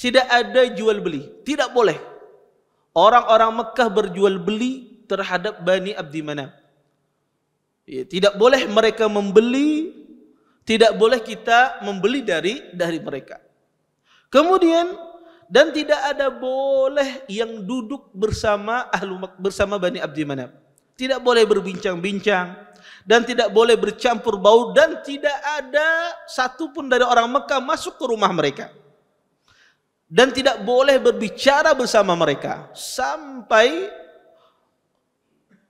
Tidak ada jual beli, tidak boleh. Orang-orang Mekah berjual beli terhadap Bani Abdi Manaf. Ya, tidak boleh mereka membeli, tidak boleh kita membeli dari mereka. Kemudian dan tidak ada boleh yang duduk bersama bersama Bani Abdi Manaf. Tidak boleh berbincang-bincang dan tidak boleh bercampur baur dan tidak ada satupun dari orang Mekah masuk ke rumah mereka. Dan tidak boleh berbicara bersama mereka sampai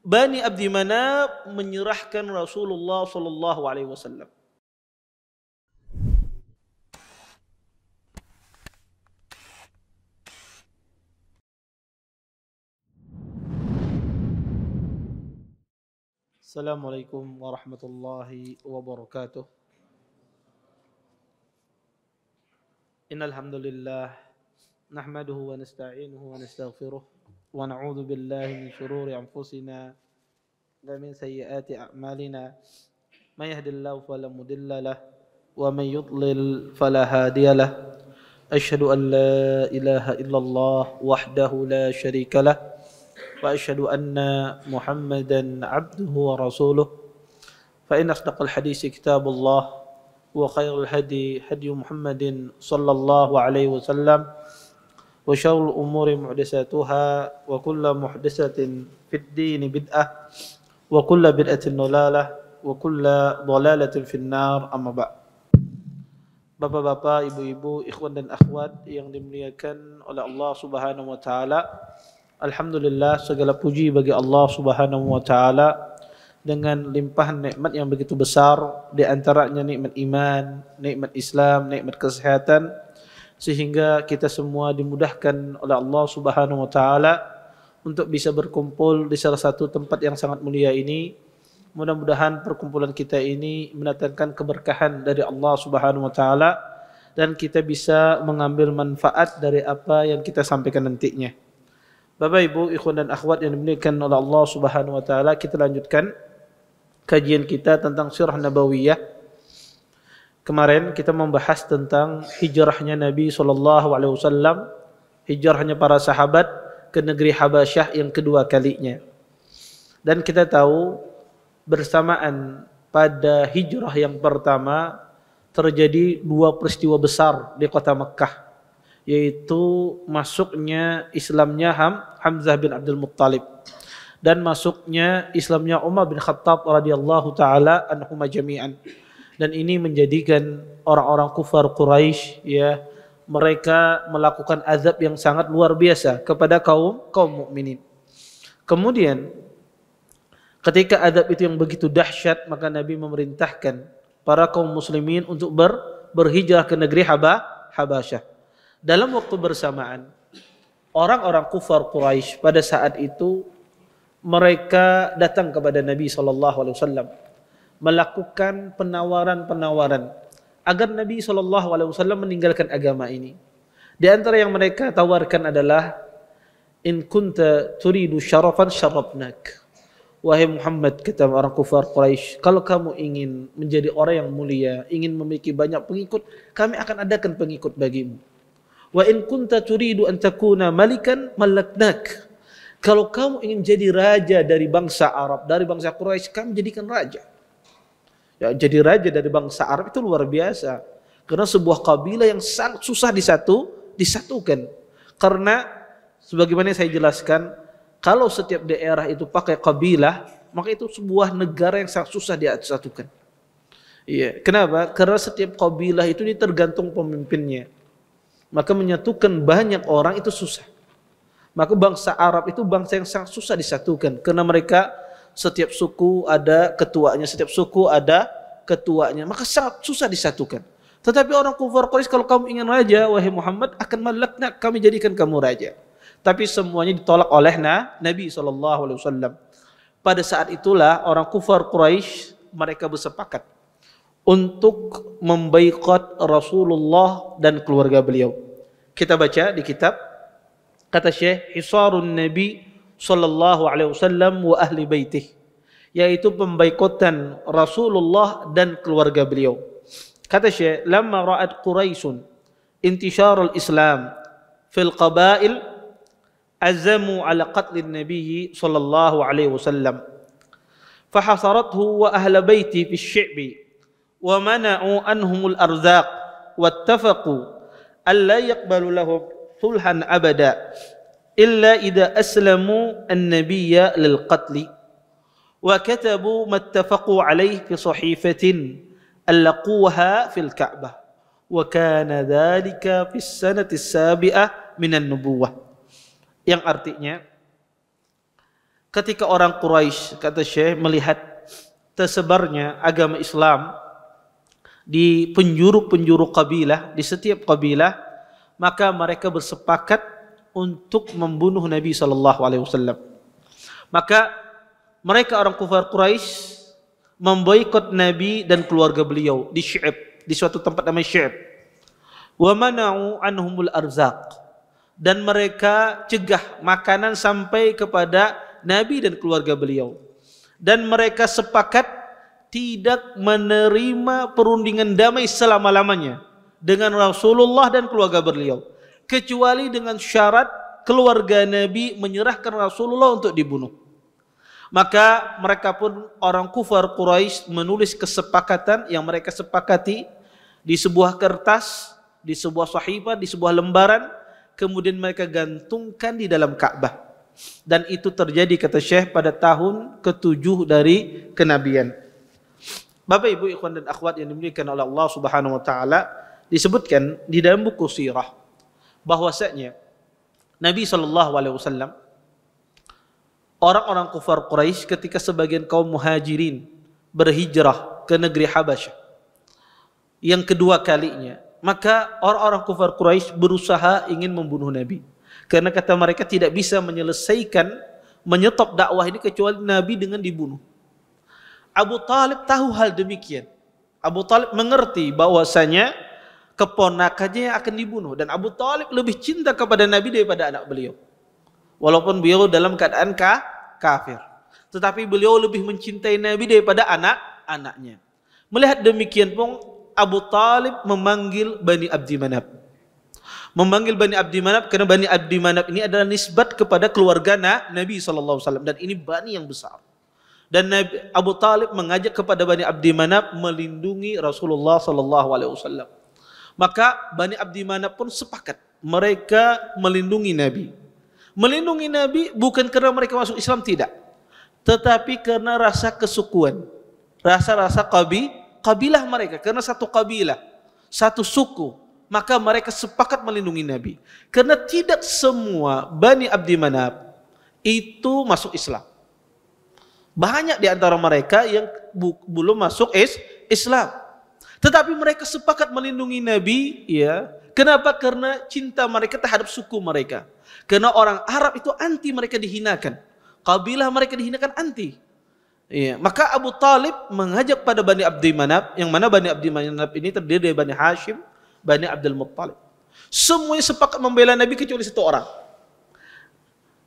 Bani Abdi Manaf menyerahkan Rasulullah sallallahu alaihi wasallam. Assalamualaikum warahmatullahi wabarakatuh. Innal hamdalillah nahmaduhu wa nasta'inuhu wa nastaghfiruh wa na'udzu billahi min shururi anfusina wa min sayyiati a'malina. May yahdihillahu fala mudilla lahu wa may yudlil fala hadiya lahu. Asyhadu an la ilaha illallah wahdahu la syarika lahu wa asyhadu anna Muhammadan abduhu wa rasuluh. Fa inna asdaqal hadits kitabullah wa khairul hadi hadi Muhammadin sallallahu alaihi wasallam wa syarrul umuri muhdatsatuha wa kullu muhdatsatin fid din bid'ah wa kullu bid'atin dhalalah wa kullu dhalalatin finnar. Amma ba'd. Bapak-bapak, ibu-ibu, ikhwan dan akhwat yang dimuliakan oleh Allah Subhanahu wa taala, alhamdulillah, segala puji bagi Allah Subhanahu wa taala dengan limpahan nikmat yang begitu besar, di antaranya nikmat iman, nikmat Islam, nikmat kesehatan, sehingga kita semua dimudahkan oleh Allah Subhanahu wa taala untuk bisa berkumpul di salah satu tempat yang sangat mulia ini. Mudah-mudahan perkumpulan kita ini mendatangkan keberkahan dari Allah Subhanahu wa taala dan kita bisa mengambil manfaat dari apa yang kita sampaikan nantinya. Bapak, Ibu, ikhwan dan akhwat yang dimuliakan oleh Allah Subhanahu wa taala, kita lanjutkan kajian kita tentang sirah nabawiyah. Kemarin kita membahas tentang hijrahnya Nabi sallallahu alaihi wasallam, hijrahnya para sahabat ke negeri Habasyah yang kedua kalinya. Dan kita tahu bersamaan pada hijrah yang pertama terjadi dua peristiwa besar di kota Mekkah, yaitu masuknya Islamnya Hamzah bin Abdul Muttalib dan masuknya Islamnya Umar bin Khattab radhiyallahu taala anhuma jami'an. Dan ini menjadikan orang-orang kufar Quraisy, ya, mereka melakukan azab yang sangat luar biasa kepada kaum mukminin. Kemudian ketika azab itu yang begitu dahsyat, maka Nabi memerintahkan para kaum muslimin untuk berhijrah ke negeri Habasyah. Dalam waktu bersamaan, orang-orang kufar Quraisy pada saat itu mereka datang kepada Nabi SAW melakukan penawaran-penawaran agar Nabi SAW meninggalkan agama ini. Di antara yang mereka tawarkan adalah, in kunta turidu syarafan syarafnak. Wahai Muhammad, kata orang kufar Quraisy, kalau kamu ingin menjadi orang yang mulia, ingin memiliki banyak pengikut, kami akan adakan pengikut bagimu. Wa in kunta turidu an takuna malikan malaknak. Kalau kamu ingin jadi raja dari bangsa Arab, dari bangsa Quraisy, kami jadikan raja. Ya, jadi raja dari bangsa Arab itu luar biasa. Karena sebuah kabilah yang sangat susah disatukan. Karena sebagaimana saya jelaskan, kalau setiap daerah itu pakai kabilah, maka itu sebuah negara yang sangat susah disatukan. Iya, kenapa? Karena setiap kabilah itu tergantung pemimpinnya. Maka menyatukan banyak orang itu susah. Maka bangsa Arab itu bangsa yang sangat susah disatukan, karena mereka setiap suku ada ketuanya, setiap suku ada ketuanya, maka sangat susah disatukan. Tetapi orang kufar Quraisy, kalau kamu ingin raja, wahai Muhammad, akan malakna, kami jadikan kamu raja. Tapi semuanya ditolak oleh Nabi SAW. Pada saat itulah orang kufar Quraisy mereka bersepakat untuk memboikot Rasulullah dan keluarga beliau. Kita baca di kitab, kata Syekh, hisarun Nabi sallallahu alaihi wasallam wa ahli baitih, yaitu pemboikotan Rasulullah dan keluarga beliau. Kata Syekh, lamma ra'at Quraisyun intishar al-Islam fil qabail azamu ala qatl an-nabiy sallallahu alaihi wasallam fahasarathu wa ahla baiti fi asy-syi'bi wa mana'u anhum al-arzaq wattafaqu alla yaqbalu lahum sulhan abada illa idza aslamu an-nabiyya lil qatl wa katabu ma ittafaqu alayhi fi sahifatin allaquha fil Ka'bah wa kana dhalika fi sanati as-sabi'ah minan nubuwah, yang artinya ketika orang Quraisy, kata Syekh, melihat tersebarnya agama Islam di penjuru-penjuru kabilah, di setiap kabilah, maka mereka bersepakat untuk membunuh Nabi SAW. Maka mereka orang kufar Quraisy memboikot Nabi dan keluarga beliau di Syi'ab, di suatu tempat namanya Syi'ab. Wa mana'u anhumul arzaq, dan mereka cegah makanan sampai kepada Nabi dan keluarga beliau. Dan mereka sepakat tidak menerima perundingan damai selama-lamanya dengan Rasulullah dan keluarga beliau, kecuali dengan syarat keluarga Nabi menyerahkan Rasulullah untuk dibunuh. Maka mereka pun orang kufar Quraisy menulis kesepakatan yang mereka sepakati di sebuah kertas, di sebuah sahifah, di sebuah lembaran, kemudian mereka gantungkan di dalam Ka'bah. Dan itu terjadi, kata Syekh, pada tahun ke-7 dari kenabian. Bapak, Ibu, ikhwan dan akhwat yang dimuliakan oleh Allah Subhanahu wa taala, disebutkan di dalam buku sirah bahwasanya Nabi SAW, orang-orang kufar Quraisy ketika sebagian kaum muhajirin berhijrah ke negeri Habasyah yang kedua kalinya, maka orang-orang kufar Quraisy berusaha ingin membunuh Nabi. Karena kata mereka tidak bisa menyelesaikan, menyetop dakwah ini kecuali Nabi dengan dibunuh. Abu Talib tahu hal demikian. Abu Talib mengerti bahwasanya keponakannya yang akan dibunuh, dan Abu Talib lebih cinta kepada Nabi daripada anak beliau. Walaupun beliau dalam keadaan kafir, tetapi beliau lebih mencintai Nabi daripada anak-anaknya. Melihat demikian pun Abu Talib memanggil Bani Abdi Manaf. Memanggil Bani Abdi Manaf karena Bani Abdi Manaf ini adalah nisbat kepada keluarga Nabi SAW, dan ini bani yang besar. Dan Abu Talib mengajak kepada Bani Abdi Manaf melindungi Rasulullah SAW. Maka Bani Abdi Manaf pun sepakat mereka melindungi Nabi. Melindungi Nabi bukan karena mereka masuk Islam, tidak, tetapi karena rasa kesukuan, rasa-rasa kabilah mereka, karena satu kabilah, satu suku, maka mereka sepakat melindungi Nabi. Karena tidak semua Bani Abdi Manaf itu masuk Islam. Banyak di antara mereka yang belum masuk Islam. Tetapi mereka sepakat melindungi Nabi, ya. Kenapa? Karena cinta mereka terhadap suku mereka. Karena orang Arab itu anti mereka dihinakan. Kabilah mereka dihinakan anti. Ya. Maka Abu Talib mengajak pada Bani Abdi Manaf, yang mana Bani Abdi Manaf ini terdiri dari Bani Hashim, Bani Abdul Muttalib. Semuanya sepakat membela Nabi kecuali satu orang.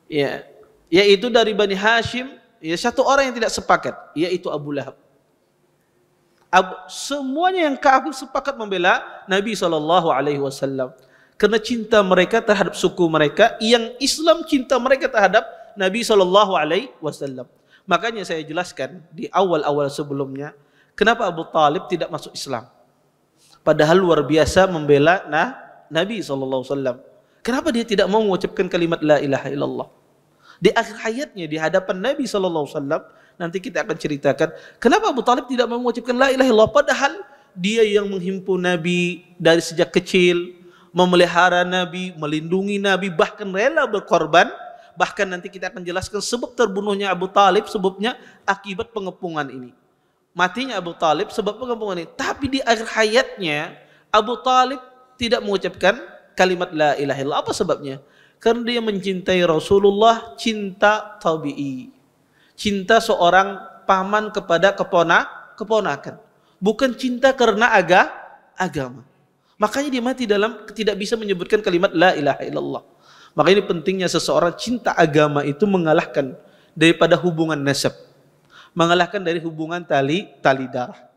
Ya, yaitu dari Bani Hashim, ya, satu orang yang tidak sepakat, yaitu Abu Lahab. Semuanya yang kafir sepakat membela Nabi SAW karena cinta mereka terhadap suku mereka, yang Islam cinta mereka terhadap Nabi SAW. Makanya saya jelaskan di awal-awal sebelumnya, kenapa Abu Talib tidak masuk Islam, padahal luar biasa membela Nabi SAW. Kenapa dia tidak mau mengucapkan kalimat la ilaha illallah di akhir hayatnya di hadapan Nabi SAW? Nanti kita akan ceritakan kenapa Abu Talib tidak mau mengucapkan la ilaha illallah, padahal dia yang menghimpun Nabi dari sejak kecil, memelihara Nabi, melindungi Nabi, bahkan rela berkorban. Bahkan nanti kita akan jelaskan sebab terbunuhnya Abu Talib, sebabnya akibat pengepungan ini. Matinya Abu Talib sebab pengepungan ini. Tapi di akhir hayatnya Abu Talib tidak mengucapkan kalimat la ilaha illallah. Apa sebabnya? Karena dia mencintai Rasulullah, cinta tabi'i, cinta seorang paman kepada keponakan, bukan cinta karena agama. Makanya dia mati dalam tidak bisa menyebutkan kalimat la ilaha illallah. Maka ini pentingnya seseorang cinta agama itu mengalahkan daripada hubungan nasab, mengalahkan dari hubungan tali darah.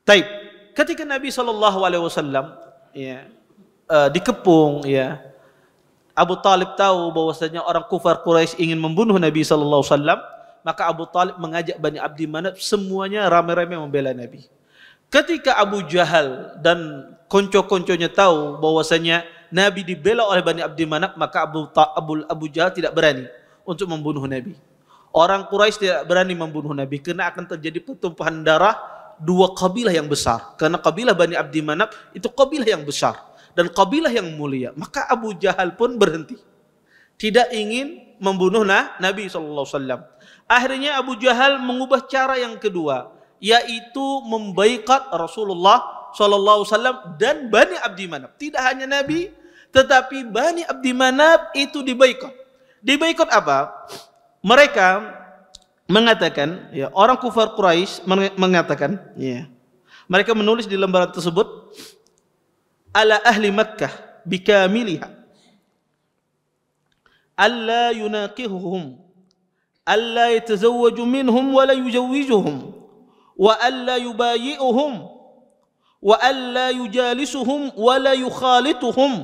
Taib. Ketika Nabi SAW ya, dikepung, ya, Abu Talib tahu bahwasanya orang kufar Quraisy ingin membunuh Nabi sallallahu alaihi wasallam, maka Abu Talib mengajak Bani Abdi Manaf semuanya ramai-ramai membela Nabi. Ketika Abu Jahal dan konco-konconya tahu bahwasanya Nabi dibela oleh Bani Abdi Manaf, maka Abu Jahal tidak berani untuk membunuh Nabi. Orang Quraisy tidak berani membunuh Nabi karena akan terjadi pertumpahan darah dua kabilah yang besar. Karena kabilah Bani Abdi Manaf itu kabilah yang besar dan kabilah yang mulia. Maka Abu Jahal pun berhenti. Tidak ingin membunuh Nabi SAW. Akhirnya Abu Jahal mengubah cara yang kedua, yaitu membaikat Rasulullah SAW dan Bani Abdi Manaf. Tidak hanya Nabi, tetapi Bani Abdi Manaf itu dibaikat. Dibaikat apa? Mereka mengatakan, ya, orang kufar Quraisy mengatakan, ya, mereka menulis di lembaran tersebut, ala ahli Makkah bikamiliha alla yunaqihuhum alla yatazawwaju minhum wa la yujawwijuhum wa alla yubayi'uhum wa alla yujalisuhum wa la yukhalituhum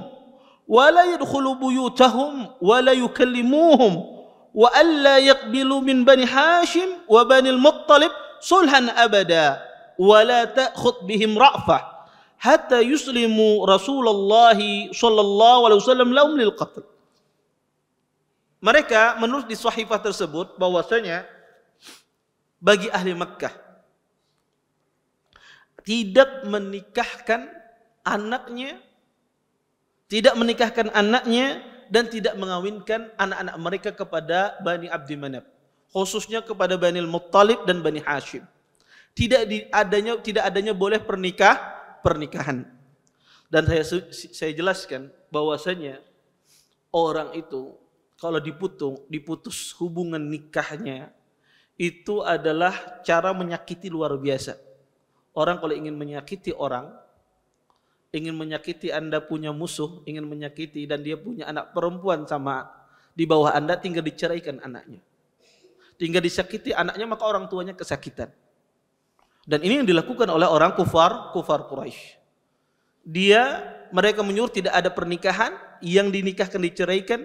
wa la yadkhulu buyutahum wa la yukallimuhum wa alla yaqbilu min Bani Hashim wa Bani al-Muttalib sulhan abada wa la ta'khud bihim ra'fah hatta yuslimu Rasulullah sallallahu alaihi wasallam lahum lil qatl. Mereka menulis di sahifah tersebut bahwasanya bagi ahli Makkah tidak menikahkan anaknya dan tidak mengawinkan anak-anak mereka kepada Bani Abdi Manaf, khususnya kepada Bani Al-Muttalib dan Bani Hashim. Tidak adanya boleh pernikahan. Dan saya jelaskan bahwasanya orang itu kalau diputus hubungan nikahnya itu adalah cara menyakiti luar biasa. Orang kalau ingin menyakiti orang, ingin menyakiti Anda punya musuh, ingin menyakiti dan dia punya anak perempuan sama di bawah Anda, tinggal diceraikan anaknya. Tinggal disakiti anaknya, maka orang tuanya kesakitan. Dan ini yang dilakukan oleh orang kufar Quraisy. Mereka menyuruh tidak ada pernikahan, yang dinikahkan diceraikan.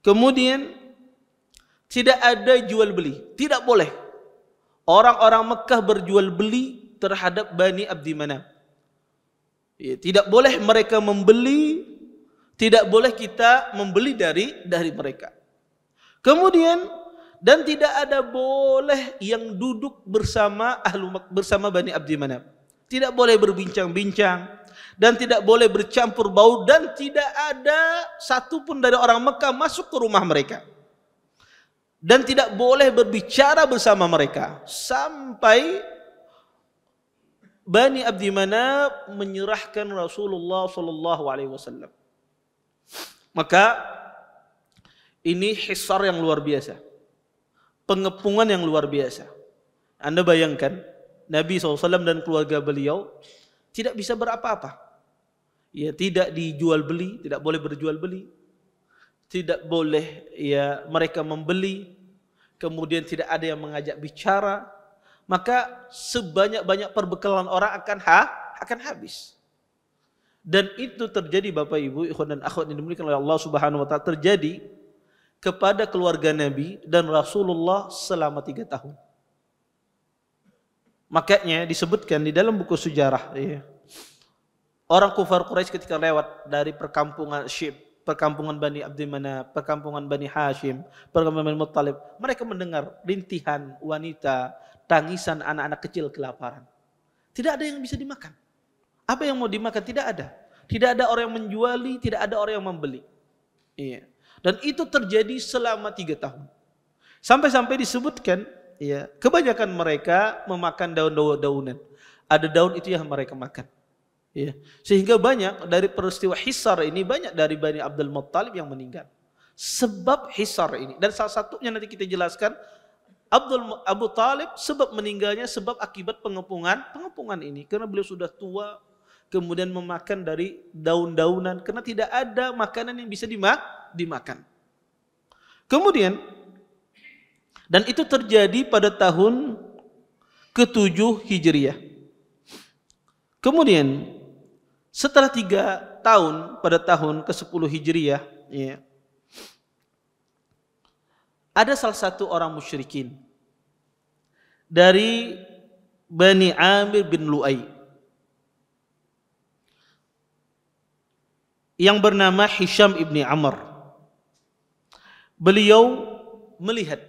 Kemudian tidak ada jual beli, tidak boleh orang-orang Mekah berjual beli terhadap Bani Abdi Manaf. Ya, tidak boleh mereka membeli, tidak boleh kita membeli dari mereka. Kemudian dan tidak ada boleh yang duduk bersama Bani Abdi Manaf. Tidak boleh berbincang-bincang dan tidak boleh bercampur bau dan tidak ada satupun dari orang Mekah masuk ke rumah mereka. Dan tidak boleh berbicara bersama mereka sampai Bani Abdi Manaf menyerahkan Rasulullah sallallahu alaihi wasallam. Maka ini hisar yang luar biasa. Pengepungan yang luar biasa. Anda bayangkan Nabi SAW dan keluarga beliau tidak bisa berapa-apa. Ya, tidak dijual beli, tidak boleh berjual beli. Tidak boleh ya mereka membeli. Kemudian tidak ada yang mengajak bicara. Maka sebanyak-banyak perbekalan orang akan habis. Dan itu terjadi Bapak Ibu, ikhwan dan akhwat yang dimuliakan oleh Allah Subhanahu wa taala, terjadi kepada keluarga Nabi dan Rasulullah selama 3 tahun. Makanya disebutkan di dalam buku sejarah, ya, orang kufar Quraisy ketika lewat dari perkampungan Syib, perkampungan Bani Abdi Manaf, perkampungan Bani Hashim, perkampungan Bani Muttalib, mereka mendengar rintihan wanita, tangisan anak-anak kecil kelaparan. Tidak ada yang bisa dimakan. Apa yang mau dimakan? Tidak ada. Tidak ada orang yang menjuali, tidak ada orang yang membeli. Iya. Dan itu terjadi selama 3 tahun. Sampai-sampai disebutkan, ya, kebanyakan mereka memakan daun-daunan. Ada daun itu yang mereka makan. Ya. Sehingga banyak dari peristiwa hisar ini, banyak dari Bani Abdul Muttalib yang meninggal. Sebab hisar ini. Dan salah satunya nanti kita jelaskan, Abu Talib sebab meninggalnya sebab akibat pengepungan ini. Karena beliau sudah tua, kemudian memakan dari daun-daunan. Karena tidak ada makanan yang bisa dimakan. Kemudian, dan itu terjadi pada tahun ke-7 Hijriah. Kemudian setelah 3 pada tahun ke-10 Hijriah, ya, ada salah satu orang musyrikin dari Bani Amir bin Lu'ay yang bernama Hisham ibni Amr. Beliau melihat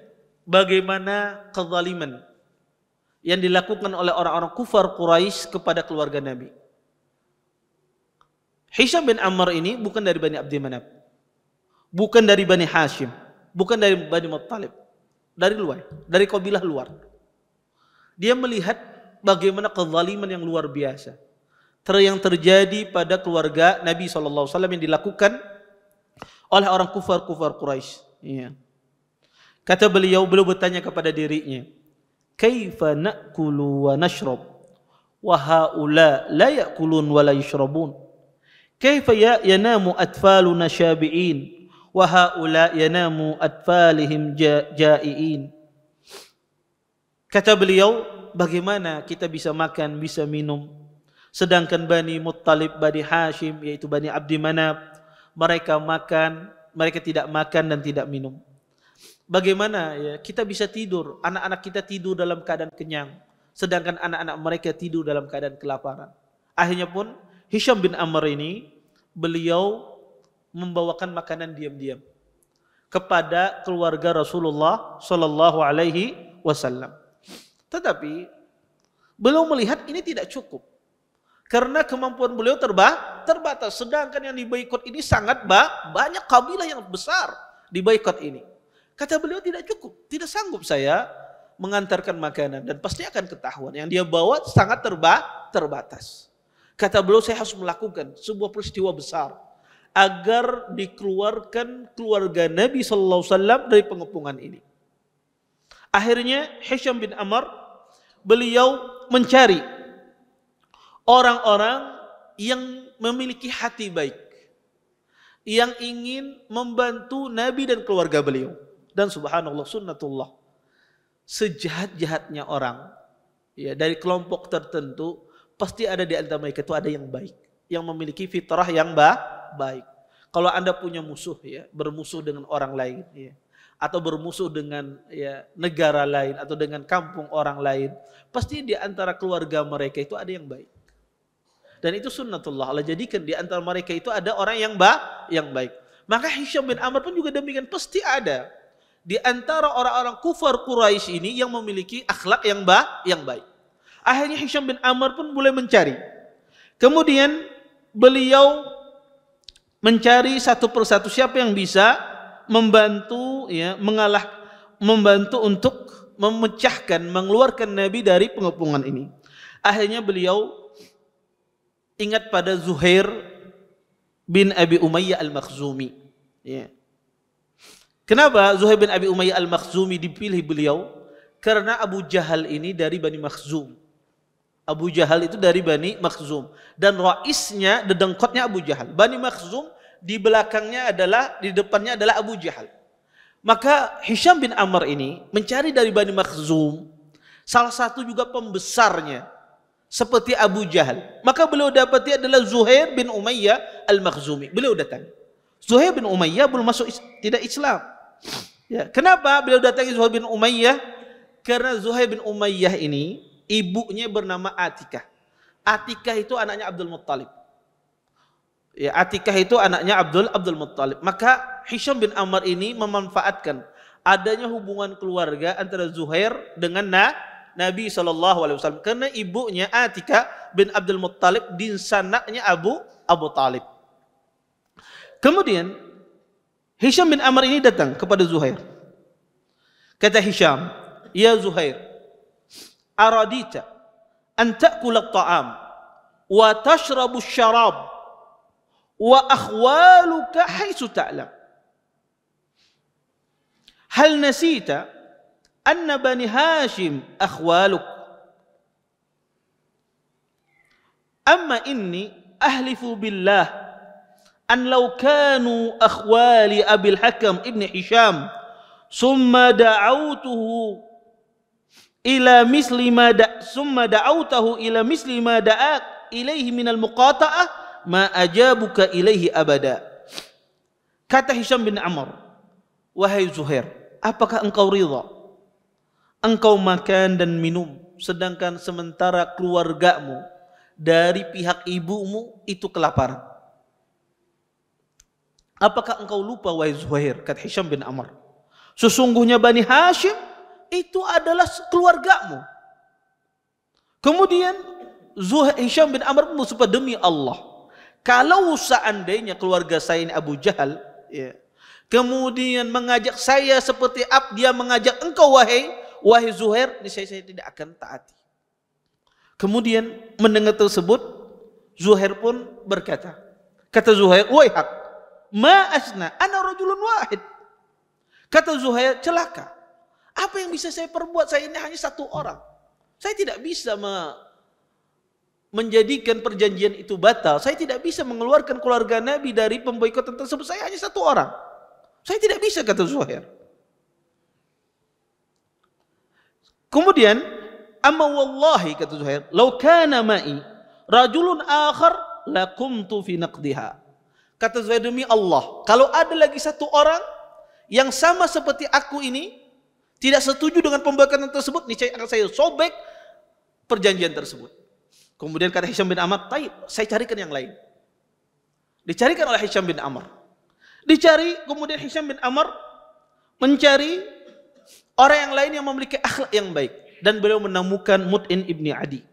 bagaimana kezaliman yang dilakukan oleh orang-orang kufar Quraisy kepada keluarga Nabi. Hisham bin Amr ini bukan dari Bani Abdi Manaf, bukan dari Bani Hashim, bukan dari Bani Muttalib, dari luar, dari kabilah luar. Dia melihat bagaimana kezaliman yang luar biasa yang terjadi pada keluarga Nabi SAW yang dilakukan oleh orang kufar Quraisy. Ya. Kata beliau bertanya kepada dirinya, kaifa na'kulu wa nashrab wa haula la ya'kulun wa la yashrabun, kaifa yanamu atfaluna syabi'in wa haula yanamu atfalihim ja'iin. Kata beliau, bagaimana kita bisa makan, bisa minum, sedangkan Bani Muttalib, Bani Hashim, yaitu Bani Abdi Manaf, mereka tidak makan dan tidak minum. Bagaimana ya kita bisa tidur, anak-anak kita tidur dalam keadaan kenyang, sedangkan anak-anak mereka tidur dalam keadaan kelaparan. Akhirnya pun Hisham bin Amr ini, beliau membawakan makanan diam-diam kepada keluarga Rasulullah Sallallahu Alaihi Wasallam. Tetapi beliau melihat ini tidak cukup, karena kemampuan beliau terbatas. Sedangkan yang diboikot ini sangat banyak kabilah yang besar diboikot ini. Kata beliau tidak cukup, tidak sanggup saya mengantarkan makanan dan pasti akan ketahuan yang dia bawa sangat terbatas. Kata beliau, saya harus melakukan sebuah peristiwa besar agar dikeluarkan keluarga Nabi SAW dari pengepungan ini. Akhirnya Hisham bin Amr, beliau mencari orang-orang yang memiliki hati baik, yang ingin membantu Nabi dan keluarga beliau. Dan subhanallah, sunnatullah, sejahat-jahatnya orang ya dari kelompok tertentu pasti ada di antara mereka itu ada yang baik, yang memiliki fitrah yang baik. Kalau Anda punya musuh ya, bermusuh dengan orang lain ya, atau bermusuh dengan ya negara lain atau dengan kampung orang lain, pasti di antara keluarga mereka itu ada yang baik. Dan itu sunnatullah, Allah jadikan di antara mereka itu ada orang yang baik. Maka Hisham bin Amr pun juga demikian, pasti ada di antara orang-orang kufar Quraisy ini yang memiliki akhlak yang baik. Akhirnya Hisham bin Amr pun mulai mencari. Kemudian beliau mencari satu persatu siapa yang bisa membantu ya, membantu untuk memecahkan, mengeluarkan Nabi dari pengepungan ini. Akhirnya beliau ingat pada Zuhair bin Abi Umayyah al-Makhzumi. Ya. Kenapa Zuhair bin Abi Umayyah al-Makhzumi dipilih beliau? Karena Abu Jahal ini dari Bani Makhzum. Abu Jahal itu dari Bani Makhzum. Dan raisnya, dedengkotnya Abu Jahal. Bani Makhzum di belakangnya adalah, di depannya adalah Abu Jahal. Maka Hisham bin Amr ini mencari dari Bani Makhzum salah satu juga pembesarnya seperti Abu Jahal. Maka beliau dapati adalah Zuhair bin Umayyah al-Makhzumi. Beliau datang. Zuhair bin Umayyah belum masuk tidak Islam. Ya, kenapa beliau datangi Zuhair bin Umayyah? Karena Zuhair bin Umayyah ini ibunya bernama Atikah. Atikah itu anaknya Abdul Muttalib. Ya, Atikah itu anaknya Abdul Muttalib. Maka Hisham bin Amr ini memanfaatkan adanya hubungan keluarga antara Zuhair dengan Nabi SAW. Karena ibunya Atikah bin Abdul Muttalib dinsanaknya Abu Talib. Kemudian Hisham bin Amr ini datang kepada Zuhair. Kata Hisham, ya Zuhair, aradita an ta'kula at-ta'am wa tashrabu asy-syarab wa akhwaluka haitsu ta'lam. Hal nasita anna Bani Hashim akhwaluk? Amma inni ahlifu billah an law kanu akhwali Abil Hakam ibn Hisham summa da'awtuhu ila misli ma da'awtahu ila misli ma da'ak ilaihi minal muqata'ah ma ajabuka ilaihi abada. Kata Hisham bin Amr, wahai Zuhair, apakah engkau ridha engkau makan dan minum sedangkan sementara keluargamu dari pihak ibumu itu kelaparan? Apakah engkau lupa wahai Zuhair, kata Hisham bin Amr, sesungguhnya Bani Hashim itu adalah keluargamu. Kemudian Hisham bin Amr bersumpah, demi Allah, kalau seandainya keluarga saya ini Abu Jahal, ya, kemudian mengajak saya seperti dia mengajak engkau wahai Zuhair, saya tidak akan taati. Kemudian mendengar tersebut, Zuhair pun berkata, kata Zuhair, waihak, ma asna ana rajulun wahid. Kata Zuhair, celaka, apa yang bisa saya perbuat, saya ini hanya satu orang. Saya tidak bisa menjadikan perjanjian itu batal. Saya tidak bisa mengeluarkan keluarga Nabi dari pemboikotan tersebut. Saya hanya satu orang. Saya tidak bisa, kata Zuhair. Kemudian, amma wallahi, kata Zuhair, law kana ma'i rajulun akhar lakumtu fi naqdiha. Kata Zuhair, demi Allah, kalau ada lagi satu orang yang sama seperti aku ini, tidak setuju dengan pemboikotan tersebut, niscaya akan saya sobek perjanjian tersebut. Kemudian kata Hisham bin Amr, taib, saya carikan yang lain. Dicarikan oleh Hisham bin Amr. Dicari, kemudian Hisham bin Amr mencari orang yang lain yang memiliki akhlak yang baik. Dan beliau menemukan Mut'im ibni Adi.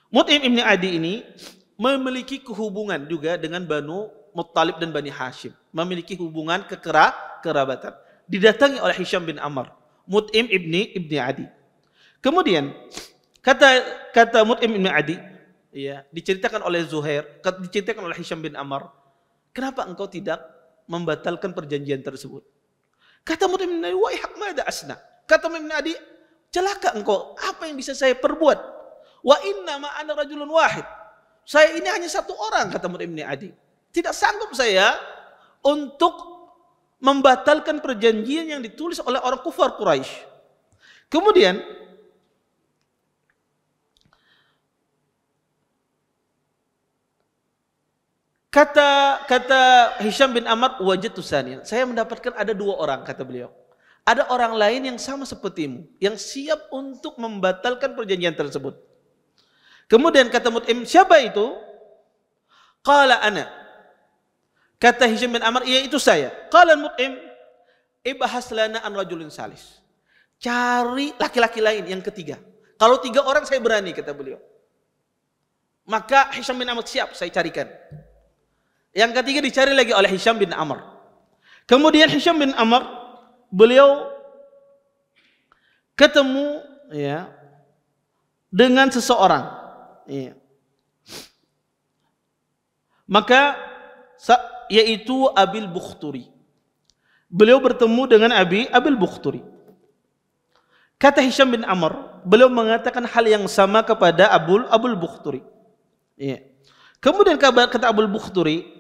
Mut'im ibni Adi ini memiliki kehubungan juga dengan Banu Muttalib dan Bani Hashim. Memiliki hubungan kekerabatan. Didatangi oleh Hisham bin Amr, Mut'im ibni Adi. Kemudian kata Mut'im ibni Adi, ya, diceritakan oleh Zuhair, diceritakan oleh Hisham bin Amr, kenapa engkau tidak membatalkan perjanjian tersebut? Kata Mut'im ibni Adi, waihak mada asna. Kata Mut'im ibni Adi, celaka engkau, apa yang bisa saya perbuat? Wa inna ma ana rajulun wahid. Saya ini hanya satu orang, kata Mut'im ibni Adi. Tidak sanggup saya untuk membatalkan perjanjian yang ditulis oleh orang kufar Quraisy. Kemudian kata Hisham bin Amr, wajadtu saniyan, saya mendapatkan ada dua orang, kata beliau. Ada orang lain yang sama sepertimu, yang siap untuk membatalkan perjanjian tersebut. Kemudian kata Mut'im, siapa itu? Qala ana. Kata Hisham bin Amr, iya itu saya. Qala Mut'im, ibahas lana an rajulin salis. Cari laki-laki lain yang ketiga. Kalau tiga orang saya berani, kata beliau. Maka Hisham bin Amr, siap, saya carikan. Yang ketiga dicari lagi oleh Hisham bin Amr. Kemudian Hisham bin Amr, beliau ketemu, ya, dengan seseorang, ya. Maka yaitu Abil Bukhturi. Beliau bertemu dengan Abil Bukhturi. Kata Hisham bin Amr, beliau mengatakan hal yang sama kepada Abul Bukhturi. Ya. Kemudian kata Abul Bukhturi,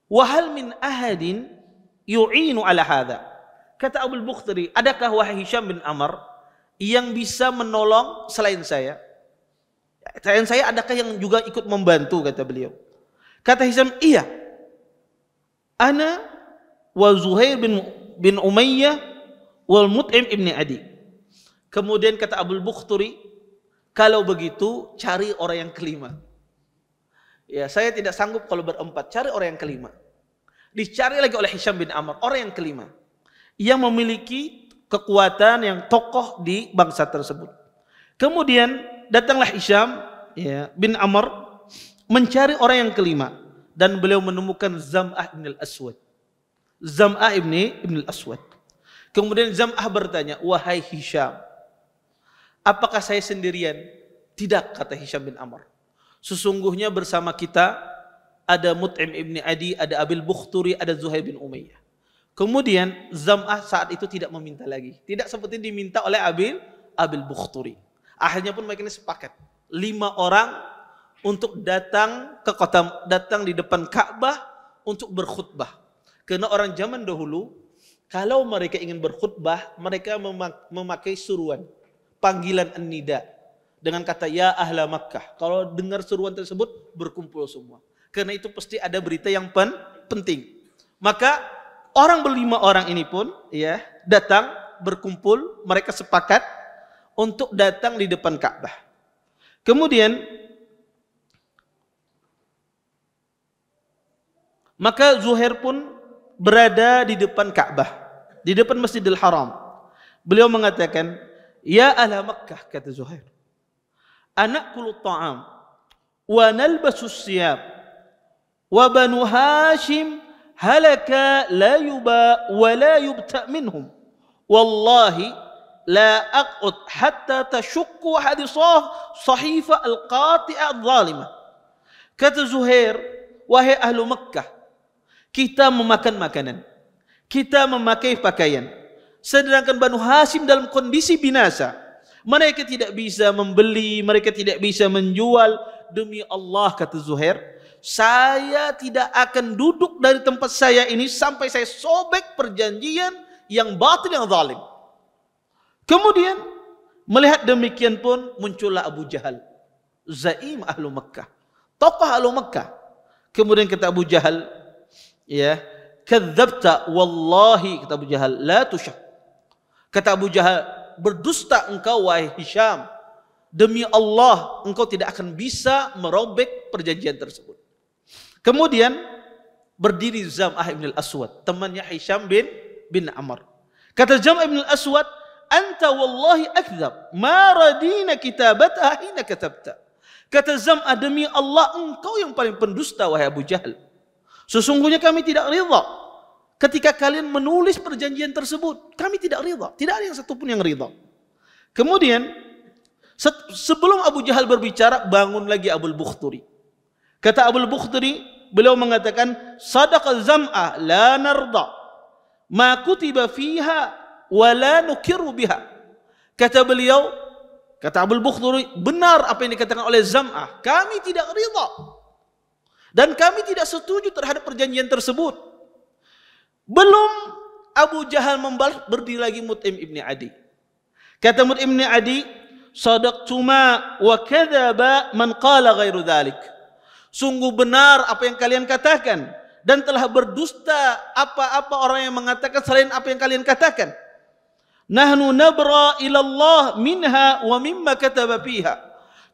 wahal min ahadin yu'inu ala hadha. Kata Abul Bukhturi, adakah wahai Hisham bin Amr yang bisa menolong selain saya? Selain saya adakah yang juga ikut membantu, kata beliau. Kata Hisham, iya. Ana wa Zuhair bin Umayyah wal Mut'im ibni Adi. Kemudian kata Abul Bukhturi, kalau begitu cari orang yang kelima. Ya, saya tidak sanggup kalau berempat, cari orang yang kelima. Dicari lagi oleh Hisham bin Amr, orang yang kelima, yang memiliki kekuatan, yang tokoh di bangsa tersebut. Kemudian datanglah Hisham, ya, bin Amr mencari orang yang kelima, dan beliau menemukan Zam'ah ibn al-Aswad. Zam'ah ibn al-Aswad. Kemudian Zam'ah bertanya, wahai Hisham, apakah saya sendirian? Tidak, kata Hisham bin Amr. Sesungguhnya bersama kita ada Mut'im ibni Adi, ada Abil Bukhturi, ada Zuhair bin Umayyah. Kemudian Zam'ah saat itu tidak meminta lagi, tidak seperti diminta oleh Abil Bukhturi. Akhirnya pun mereka ini sepakat, 5 orang untuk datang ke kota, datang di depan Ka'bah untuk berkhutbah. Karena orang zaman dahulu, kalau mereka ingin berkhutbah, mereka memakai suruan, panggilan an-nida. dengan kata ya ahla Makkah. Kalau dengar seruan tersebut berkumpul semua. Karena itu pasti ada berita yang penting. Maka orang berlima orang ini pun ya datang berkumpul, mereka sepakat untuk datang di depan Ka'bah. Kemudian maka Zuhair pun berada di depan Ka'bah, di depan Masjidil Haram. Beliau mengatakan, "Ya ahla Makkah," kata Zuhair, "anakulu ta'am wa nalbasu siyab wa banu Hashim halaka la yuba wa la yubta minhum. Wallahi la aq'ud hatta tashukku hadisah sahifa al-qati'ah al-zalimah." Kata Zuhair, "Wahai ahlu Makkah, kita memakan makanan, kita memakai pakaian, sedangkan Banu Hashim dalam kondisi binasa. Mereka tidak bisa membeli, mereka tidak bisa menjual. Demi Allah," kata Zuhair, "saya tidak akan duduk dari tempat saya ini sampai saya sobek perjanjian yang batil, yang zalim." Kemudian melihat demikian pun muncullah Abu Jahal, zaim ahlu Makkah, tokoh ahlu Makkah. Kemudian kata Abu Jahal, ya, "Kadzabta wallahi," kata Abu Jahal, "la tushak." Kata Abu Jahal, "Berdusta engkau wahai Hisham. Demi Allah engkau tidak akan bisa merobek perjanjian tersebut." Kemudian berdiri Zam'ah ibn al-Aswad, temannya Hisham bin Amr. Kata Zam'ah ibn al-Aswad, "Anta wallahi akdzab, ma radina kitabatah hina katabta." Kata Zam'ah, "Demi Allah engkau yang paling pendusta wahai Abu Jahal. Sesungguhnya kami tidak ridha ketika kalian menulis perjanjian tersebut. Kami tidak ridha, tidak ada yang satupun yang ridha." Kemudian sebelum Abu Jahal berbicara, bangun lagi Abul Bukhturi. Kata Abul Bukhturi, beliau mengatakan, "Sadaqa Zam'ah la narda ma kutiba fiha wa la nukiru biha." Kata beliau, kata Abul Bukhturi, benar apa yang dikatakan oleh Zam'ah. Kami tidak ridha dan kami tidak setuju terhadap perjanjian tersebut. Belum Abu Jahal membalas, berdiri lagi Mut'im ibn Adi. Kata Mut'im ibn Adi, "Sadaqtuma wa kadzaba man qala ghairu dzalik." Sungguh benar apa yang kalian katakan dan telah berdusta apa-apa orang yang mengatakan selain apa yang kalian katakan. "Nahnu nabra ila Allah minha wa mimma kataba fiha."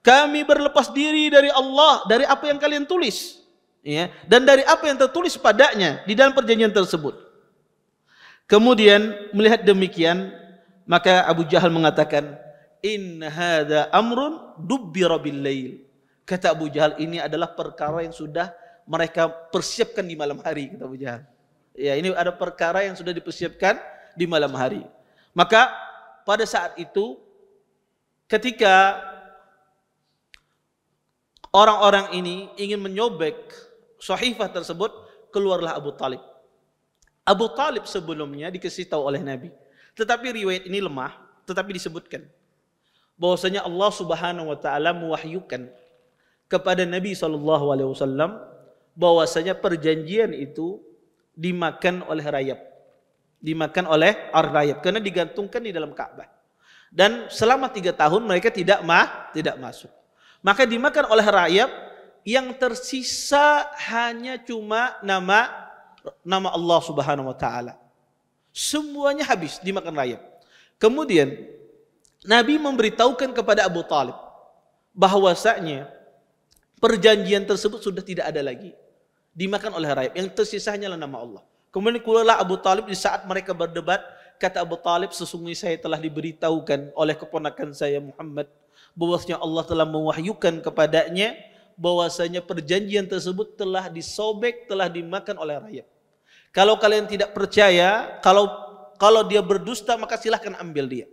Kami berlepas diri dari Allah, dari apa yang kalian tulis, ya, dan dari apa yang tertulis padanya di dalam perjanjian tersebut. Kemudian melihat demikian, maka Abu Jahal mengatakan, "In hadza amrun dubbira bil lail." Kata Abu Jahal, ini adalah perkara yang sudah mereka persiapkan di malam hari, kata Abu Jahal. Ya, ini ada perkara yang sudah dipersiapkan di malam hari. Maka pada saat itu ketika orang-orang ini ingin menyobek sahifah tersebut, keluarlah Abu Talib. Abu Talib sebelumnya dikasih tahu oleh Nabi, tetapi riwayat ini lemah, tetapi disebutkan bahwasanya Allah Subhanahu wa taala mewahyukan kepada Nabi SAW bahwasanya perjanjian itu dimakan oleh rayap, dimakan oleh rayap karena digantungkan di dalam Ka'bah, dan selama 3 tahun mereka tidak masuk. Maka dimakan oleh rayap, yang tersisa hanya cuma nama Allah Subhanahu wa taala. Semuanya habis dimakan rayap. Kemudian Nabi memberitahukan kepada Abu Talib bahwasanya perjanjian tersebut sudah tidak ada lagi, dimakan oleh rayap, yang tersisa hanyalah nama Allah. Kemudian keluarlah Abu Talib di saat mereka berdebat. Kata Abu Talib, "Sesungguhnya saya telah diberitahukan oleh keponakan saya Muhammad bahwasanya Allah telah mewahyukan kepadanya bahwasanya perjanjian tersebut telah disobek, telah dimakan oleh rayap. Kalau kalian tidak percaya, kalau dia berdusta, maka silahkan ambil dia."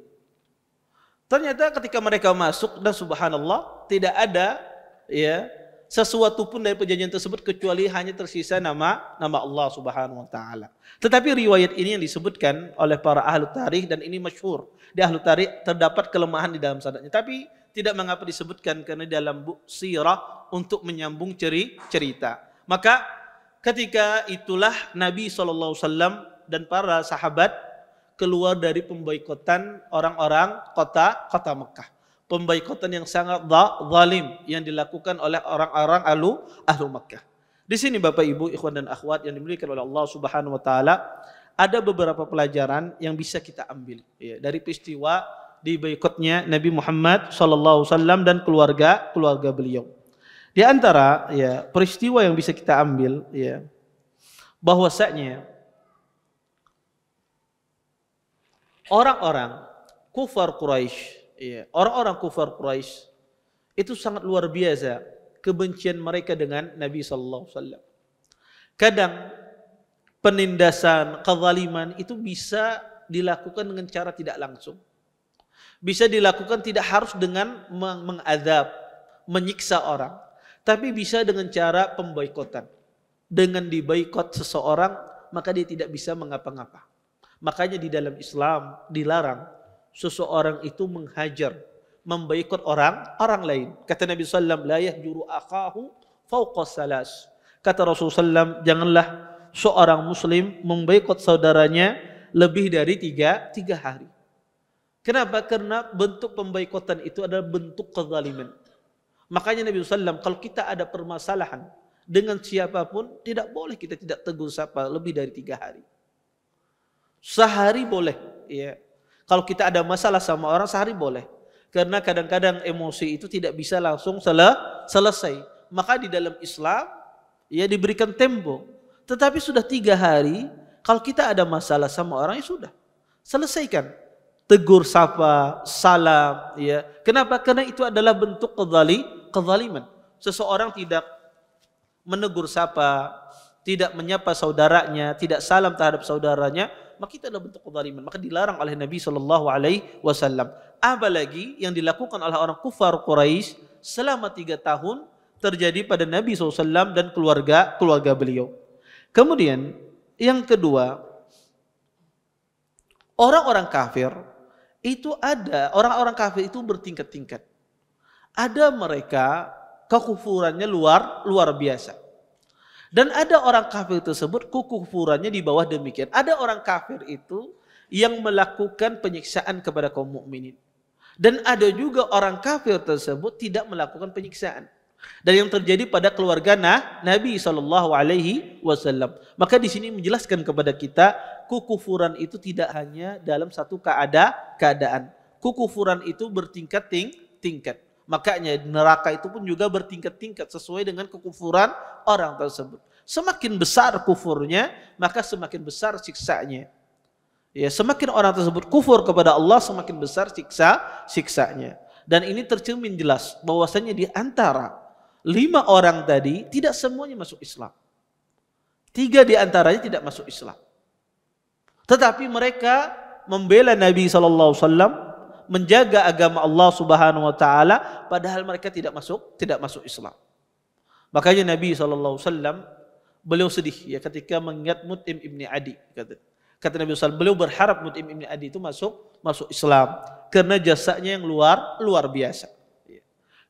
Ternyata ketika mereka masuk, dan subhanallah tidak ada ya sesuatu pun dari perjanjian tersebut kecuali hanya tersisa nama Allah Subhanahu wa taala. Tetapi riwayat ini yang disebutkan oleh para ahli tarikh, dan ini masyhur di ahli tarikh, terdapat kelemahan di dalam sanadnya, tapi tidak mengapa disebutkan karena dalam buku sirah untuk menyambung cerita. Maka ketika itulah Nabi SAW dan para sahabat keluar dari pemboikotan orang-orang kota Mekah. pemboikotan yang sangat zalim yang dilakukan oleh orang-orang ahlu Makkah. Di sini Bapak Ibu, ikhwan dan akhwat yang dimuliakan oleh Allah Subhanahu wa taala, ada beberapa pelajaran yang bisa kita ambil ya, dari peristiwa di boikotnya Nabi Muhammad sallallahu alaihi wasallam dan keluarga beliau. Di antara ya peristiwa yang bisa kita ambil ya, bahwasanya orang-orang kufar Quraisy, ya, orang-orang kufar Quraisy itu sangat luar biasa kebencian mereka dengan Nabi sallallahu alaihi wasallam. Kadang penindasan, kezaliman itu bisa dilakukan dengan cara tidak langsung. Bisa dilakukan tidak harus dengan mengadab, menyiksa orang, tapi bisa dengan cara pemboikotan. Dengan diboikot seseorang, maka dia tidak bisa mengapa-ngapa. Makanya di dalam Islam dilarang seseorang itu menghajar, memboikot orang lain. Kata Nabi sallallahu alaihi wasallam, la yahjuru akahu fawqa salas. Kata Rasulullah SAW, janganlah seorang muslim memboikot saudaranya lebih dari tiga hari. Kenapa? Karena bentuk pemboikotan itu adalah bentuk kezaliman. Makanya Nabi SAW, kalau kita ada permasalahan dengan siapapun, tidak boleh kita tidak tegur sapa lebih dari 3 hari. Sehari boleh, ya. Kalau kita ada masalah sama orang, sehari boleh. Karena kadang-kadang emosi itu tidak bisa langsung selesai. Maka di dalam Islam, ya diberikan tempo. Tetapi sudah 3 hari, kalau kita ada masalah sama orang, ya sudah. Selesaikan. Tegur sapa, salam, ya. Kenapa? Karena itu adalah bentuk kezaliman. Seseorang tidak menegur sapa, tidak menyapa saudaranya, tidak salam terhadap saudaranya, maka itu adalah bentuk kezaliman. Maka dilarang oleh Nabi sallallahu alaihi wasallam. Apalagi yang dilakukan oleh orang kufar Quraisy selama 3 tahun terjadi pada Nabi SAW dan keluarga beliau. Kemudian yang kedua, orang-orang kafir itu ada, orang-orang kafir itu bertingkat-tingkat. Ada mereka kekufurannya luar biasa. Dan ada orang kafir tersebut kekufurannya di bawah demikian. Ada orang kafir itu yang melakukan penyiksaan kepada kaum mukminin. Dan ada juga orang kafir tersebut tidak melakukan penyiksaan. Dan yang terjadi pada keluarga Nabi SAW. Maka di sini menjelaskan kepada kita, kekufuran itu tidak hanya dalam satu keadaan. Kekufuran itu bertingkat-tingkat. Makanya neraka itu pun juga bertingkat-tingkat sesuai dengan kekufuran orang tersebut. Semakin besar kufurnya, maka semakin besar siksanya. Ya, semakin orang tersebut kufur kepada Allah, semakin besar siksanya. Dan ini tercermin jelas bahwasanya di antara 5 orang tadi tidak semuanya masuk Islam. 3 di antaranya tidak masuk Islam. Tetapi mereka membela Nabi SAW, menjaga agama Allah Subhanahu wa taala, padahal mereka tidak masuk Islam. Makanya Nabi SAW beliau sedih ya ketika mengingat Mut'im ibni Adi. Kata Nabi SAW, beliau berharap Mut'im ibni Adi itu masuk Islam karena jasanya yang luar biasa.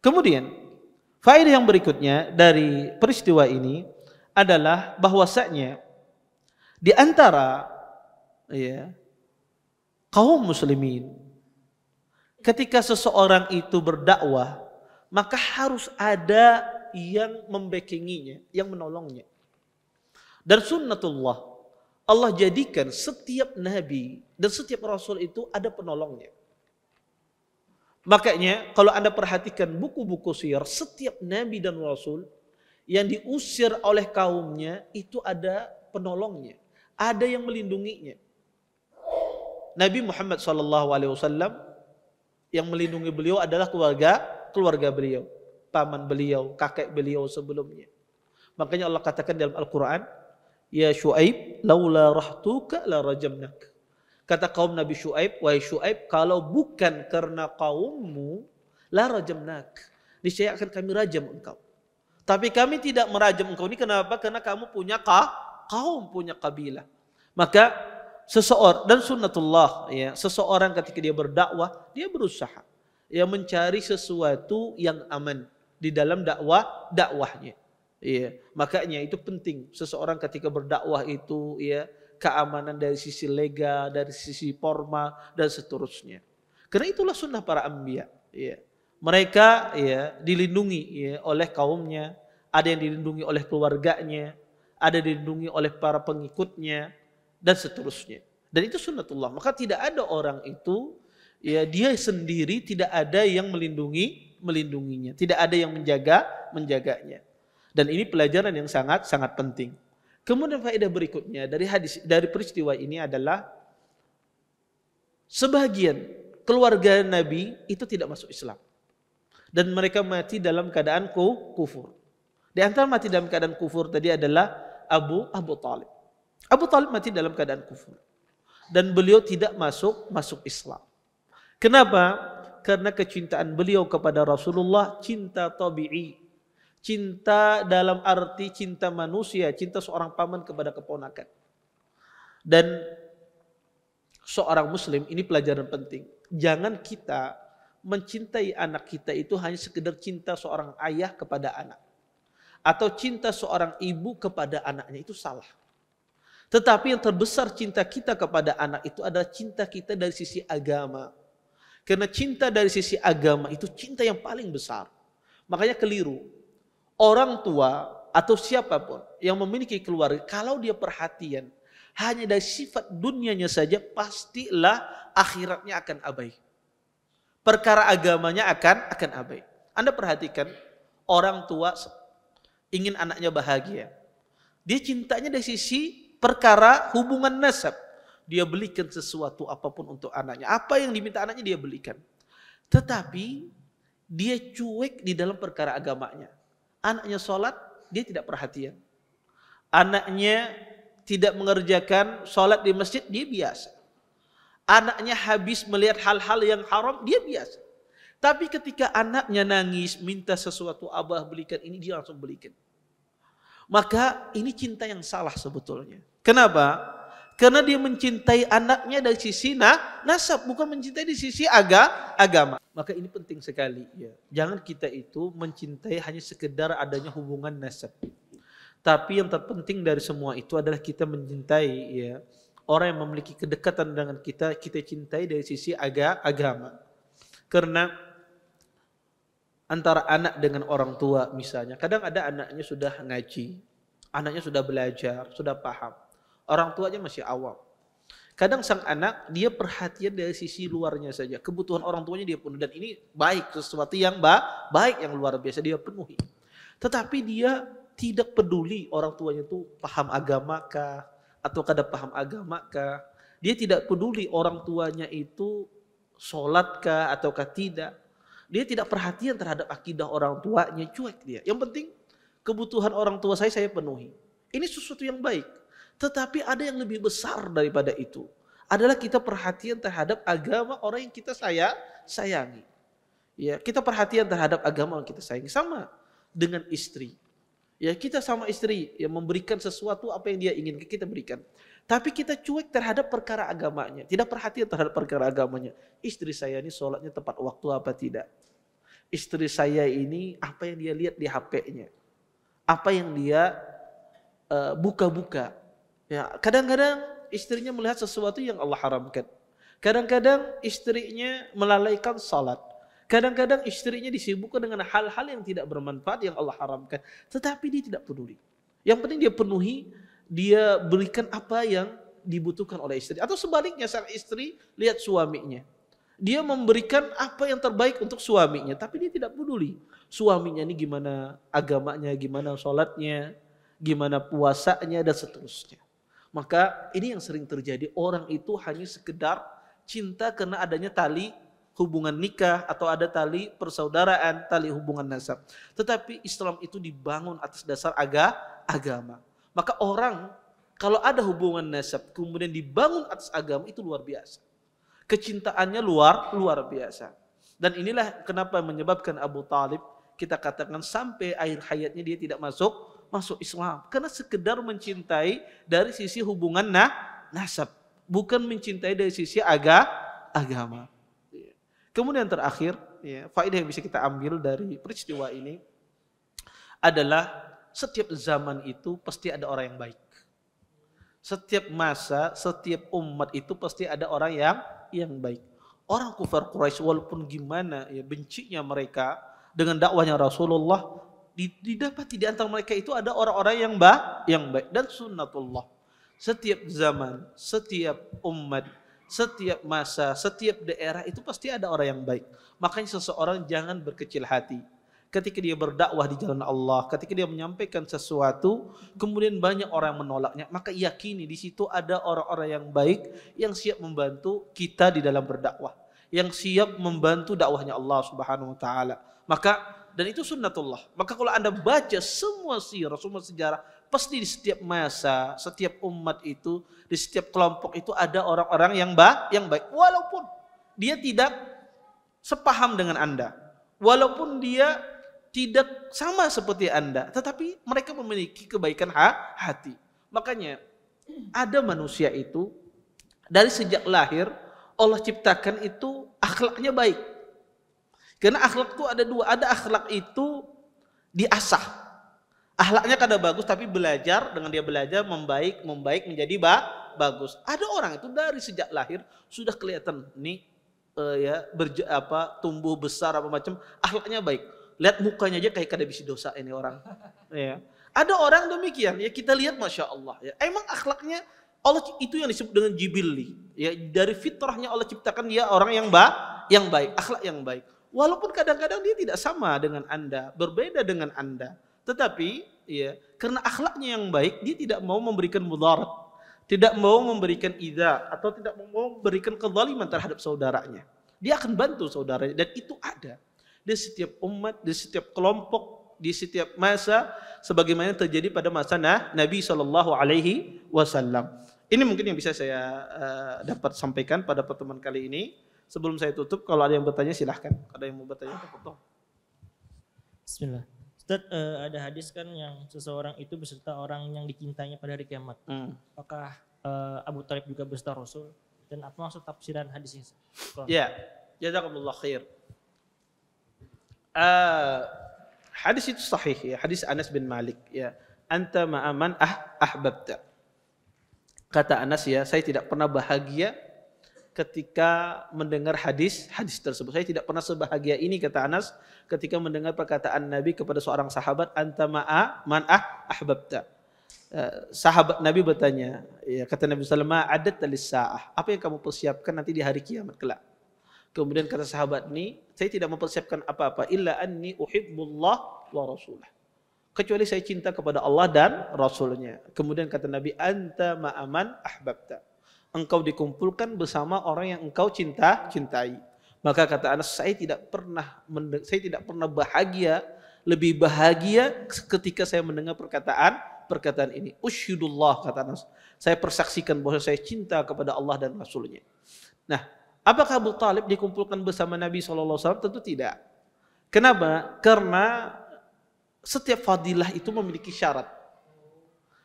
Kemudian faedah yang berikutnya dari peristiwa ini adalah bahwasanya di antara ya, kaum muslimin, ketika seseorang itu berdakwah, maka harus ada yang membackinginya, yang menolongnya. Dan sunnatullah, Allah jadikan setiap nabi dan setiap rasul itu ada penolongnya. Makanya kalau Anda perhatikan buku-buku sirah, setiap nabi dan rasul yang diusir oleh kaumnya itu ada penolongnya, ada yang melindunginya. Nabi Muhammad SAW yang melindungi beliau adalah keluarga beliau, paman beliau, kakek beliau sebelumnya. Makanya Allah katakan dalam Al-Quran, ya Syuaib, laula rahtuka la rajamnak. Kata kaum Nabi Syuaib, wahai Syuaib, kalau bukan karena kaummu, la rajamnak, niscaya akan kami rajam engkau. Tapi kami tidak merajam engkau ini kenapa? Karena kamu punya kaum, punya kabilah. Maka seseorang, dan sunnatullah ya, seseorang ketika dia berdakwah, dia berusaha ya mencari sesuatu yang aman di dalam dakwahnya. Ya, makanya itu penting seseorang ketika berdakwah itu ya, keamanan dari sisi legal, dari sisi formal dan seterusnya. Karena itulah sunnah para anbiya. Ya. Mereka ya dilindungi ya oleh kaumnya, ada yang dilindungi oleh keluarganya, ada dilindungi oleh para pengikutnya dan seterusnya. Dan itu sunnatullah. Maka tidak ada orang itu ya dia sendiri tidak ada yang melindunginya, tidak ada yang menjaganya. Dan ini pelajaran yang sangat sangat penting. Kemudian faedah berikutnya dari peristiwa ini adalah sebagian keluarga Nabi itu tidak masuk Islam. Dan mereka mati dalam keadaan kufur. Di antara mati dalam keadaan kufur tadi adalah Abu Talib. Abu Talib mati dalam keadaan kufur. Dan beliau tidak masuk Islam. Kenapa? Karena kecintaan beliau kepada Rasulullah cinta tabi'i. Cinta dalam arti cinta manusia, cinta seorang paman kepada keponakan. Dan seorang muslim, ini pelajaran penting. Jangan kita mencintai anak kita itu hanya sekedar cinta seorang ayah kepada anak. Atau cinta seorang ibu kepada anaknya, itu salah. Tetapi yang terbesar cinta kita kepada anak itu adalah cinta kita dari sisi agama. Karena cinta dari sisi agama itu cinta yang paling besar. Makanya keliru. Orang tua atau siapapun yang memiliki keluarga, kalau dia perhatian hanya dari sifat dunianya saja, pastilah akhiratnya akan abai. Perkara agamanya akan abai. Anda perhatikan, orang tua ingin anaknya bahagia. Dia cintanya dari sisi perkara hubungan nasab. Dia belikan sesuatu apapun untuk anaknya. Apa yang diminta anaknya dia belikan. Tetapi dia cuek di dalam perkara agamanya. Anaknya sholat, dia tidak perhatian. Anaknya tidak mengerjakan sholat di masjid, dia biasa. Anaknya habis melihat hal-hal yang haram, dia biasa. Tapi ketika anaknya nangis, minta sesuatu, abah belikan ini, dia langsung belikan. Maka ini cinta yang salah sebetulnya. Kenapa? Karena dia mencintai anaknya dari sisi nasab, bukan mencintai dari sisi agama. Maka ini penting sekali. Ya. Jangan kita itu mencintai hanya sekedar adanya hubungan nasab. Tapi yang terpenting dari semua itu adalah kita mencintai ya, orang yang memiliki kedekatan dengan kita cintai dari sisi agama. Karena antara anak dengan orang tua misalnya, kadang ada anaknya sudah ngaji, anaknya sudah belajar, sudah paham. Orang tuanya masih awam. Kadang sang anak dia perhatian dari sisi luarnya saja, kebutuhan orang tuanya dia penuhi, dan ini baik, sesuatu yang baik yang luar biasa dia penuhi. Tetapi dia tidak peduli orang tuanya itu paham agama kah atau kada paham agama kah. Dia tidak peduli orang tuanya itu sholat kah ataukah tidak. Dia tidak perhatian terhadap akidah orang tuanya, cuek dia. Yang penting kebutuhan orang tua saya penuhi. Ini sesuatu yang baik. Tetapi ada yang lebih besar daripada itu. Adalah kita perhatian terhadap agama orang yang kita sayangi. Ya, kita perhatian terhadap agama yang kita sayangi. Sama dengan istri. Ya, kita sama istri yang memberikan sesuatu apa yang dia inginkan kita berikan. Tapi kita cuek terhadap perkara agamanya, tidak perhatian terhadap perkara agamanya. Istri saya ini sholatnya tepat waktu apa tidak? Istri saya ini apa yang dia lihat di HP-nya? Apa yang dia buka-buka? Ya, kadang-kadang istrinya melihat sesuatu yang Allah haramkan. Kadang-kadang istrinya melalaikan sholat. Kadang-kadang istrinya disibukkan dengan hal-hal yang tidak bermanfaat yang Allah haramkan. Tetapi dia tidak peduli. Yang penting dia penuhi, dia berikan apa yang dibutuhkan oleh istri. Atau sebaliknya sang istri lihat suaminya. Dia memberikan apa yang terbaik untuk suaminya. Tapi dia tidak peduli. Suaminya ini gimana agamanya, gimana sholatnya, gimana puasanya dan seterusnya. Maka ini yang sering terjadi. Orang itu hanya sekedar cinta karena adanya tali hubungan nikah atau ada tali persaudaraan, tali hubungan nasab. Tetapi Islam itu dibangun atas dasar agama. Maka orang kalau ada hubungan nasab kemudian dibangun atas agama itu luar biasa. Kecintaannya luar biasa. Dan inilah kenapa menyebabkan Abu Talib kita katakan sampai akhir hayatnya dia tidak masuk Islam. Karena sekedar mencintai dari sisi hubungan nasab. Bukan mencintai dari sisi agama. Kemudian terakhir, ya, faedah yang bisa kita ambil dari peristiwa ini adalah setiap zaman itu pasti ada orang yang baik. Setiap masa, setiap umat itu pasti ada orang yang baik. orang kufar Quraisy walaupun gimana ya bencinya mereka dengan dakwahnya Rasulullah, didapati di antara mereka itu ada orang-orang yang baik dan sunnatullah. Setiap zaman, setiap umat, setiap masa, setiap daerah itu pasti ada orang yang baik. Makanya seseorang jangan berkecil hati. Ketika dia berdakwah di jalan Allah, ketika dia menyampaikan sesuatu, kemudian banyak orang yang menolaknya, maka yakini di situ ada orang-orang yang baik yang siap membantu kita di dalam berdakwah, yang siap membantu dakwahnya Allah Subhanahu wa taala. Maka dan itu sunnatullah. Maka kalau Anda baca semua sirah, semua sejarah, pasti di setiap masa, setiap umat itu, di setiap kelompok itu ada orang-orang yang baik, walaupun dia tidak sepaham dengan Anda, walaupun dia tidak sama seperti Anda, tetapi mereka memiliki kebaikan hati. Makanya ada manusia itu dari sejak lahir Allah ciptakan itu akhlaknya baik. Karena akhlak itu ada dua, ada akhlak itu diasah. Akhlaknya kadang bagus tapi belajar, dengan dia belajar membaik menjadi bagus. Ada orang itu dari sejak lahir sudah kelihatan nih tumbuh besar apa macam, akhlaknya baik. Lihat mukanya aja kayak kada bisa dosa ini orang. Ya. Ada orang demikian, ya kita lihat Masya Allah. Ya. Emang akhlaknya Allah itu yang disebut dengan jibilli. Ya, dari fitrahnya Allah ciptakan dia orang yang baik, akhlak yang baik. Walaupun kadang-kadang dia tidak sama dengan Anda, berbeda dengan Anda. Tetapi ya, karena akhlaknya yang baik, dia tidak mau memberikan mudarat, tidak mau memberikan idza atau tidak mau memberikan kezaliman terhadap saudaranya. Dia akan bantu saudaranya dan itu ada di setiap umat, di setiap kelompok, di setiap masa, sebagaimana terjadi pada masa Nabi SAW. Ini mungkin yang bisa saya dapat sampaikan pada pertemuan kali ini. Sebelum saya tutup, kalau ada yang bertanya silahkan. Ada yang mau bertanya, potong. Bismillah. Ustaz, ada hadis kan yang seseorang itu beserta orang yang dicintainya pada hari kiamat. Apakah Abu Thalib juga beserta Rasul? Dan apa maksud tafsiran hadis ini? Ya, jazakumullah khair. Hadis itu sahih ya, hadis Anas bin Malik ya. Anta ma'aman ahbabta. Kata Anas ya, saya tidak pernah bahagia ketika mendengar hadis tersebut. Saya tidak pernah sebahagia ini, kata Anas, ketika mendengar perkataan Nabi kepada seorang sahabat, anta ma'aman ahbabta. Sahabat Nabi bertanya, ya, kata Nabi sallallahu alaihi wasallam, adat lis-sa'ah. Apa yang kamu persiapkan nanti di hari kiamat kelak? Kemudian kata sahabat ini, saya tidak mempersiapkan apa-apa illa anni uhibbullah wa rasulah. Kecuali saya cinta kepada Allah dan Rasulnya. Kemudian kata Nabi, anta ma'aman ahbabta. Engkau dikumpulkan bersama orang yang engkau cintai. Maka kata Anas, saya tidak pernah bahagia, lebih bahagia ketika saya mendengar perkataan ini. Usyhidullah, kata Anas. Saya persaksikan bahwa saya cinta kepada Allah dan Rasulnya. Nah, apakah Abu Thalib dikumpulkan bersama Nabi SAW? Tentu tidak. Kenapa? Karena setiap fadilah itu memiliki syarat.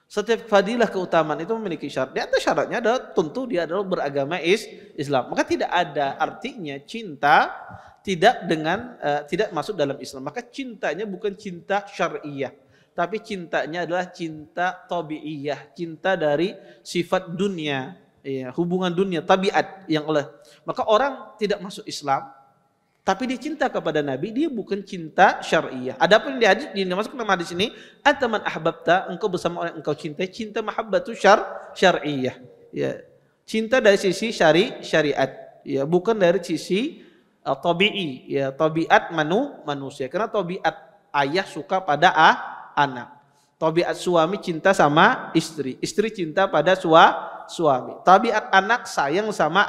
Setiap fadilah keutamaan itu memiliki syarat. Di atas syaratnya adalah tentu dia adalah beragama Islam. Maka tidak ada artinya cinta tidak masuk dalam Islam. Maka cintanya bukan cinta syar'iyah, tapi cintanya adalah cinta tabi'iyah, cinta dari sifat dunia. Ya, hubungan dunia, tabiat yang oleh. Maka orang tidak masuk Islam, tapi dia cinta kepada Nabi, dia bukan cinta syar'iyah. Adapun yang dimasuk dalam hadis ini, ataman ahbabta, engkau bersama orang yang engkau cintai, cinta mahabbatu syar'iyah. Ya, cinta dari sisi syariat, ya, bukan dari sisi tabi'i, ya, tabiat manusia. Karena tabiat ayah suka pada anak. Tabiat suami cinta sama istri, istri cinta pada suami. Tabiat anak sayang sama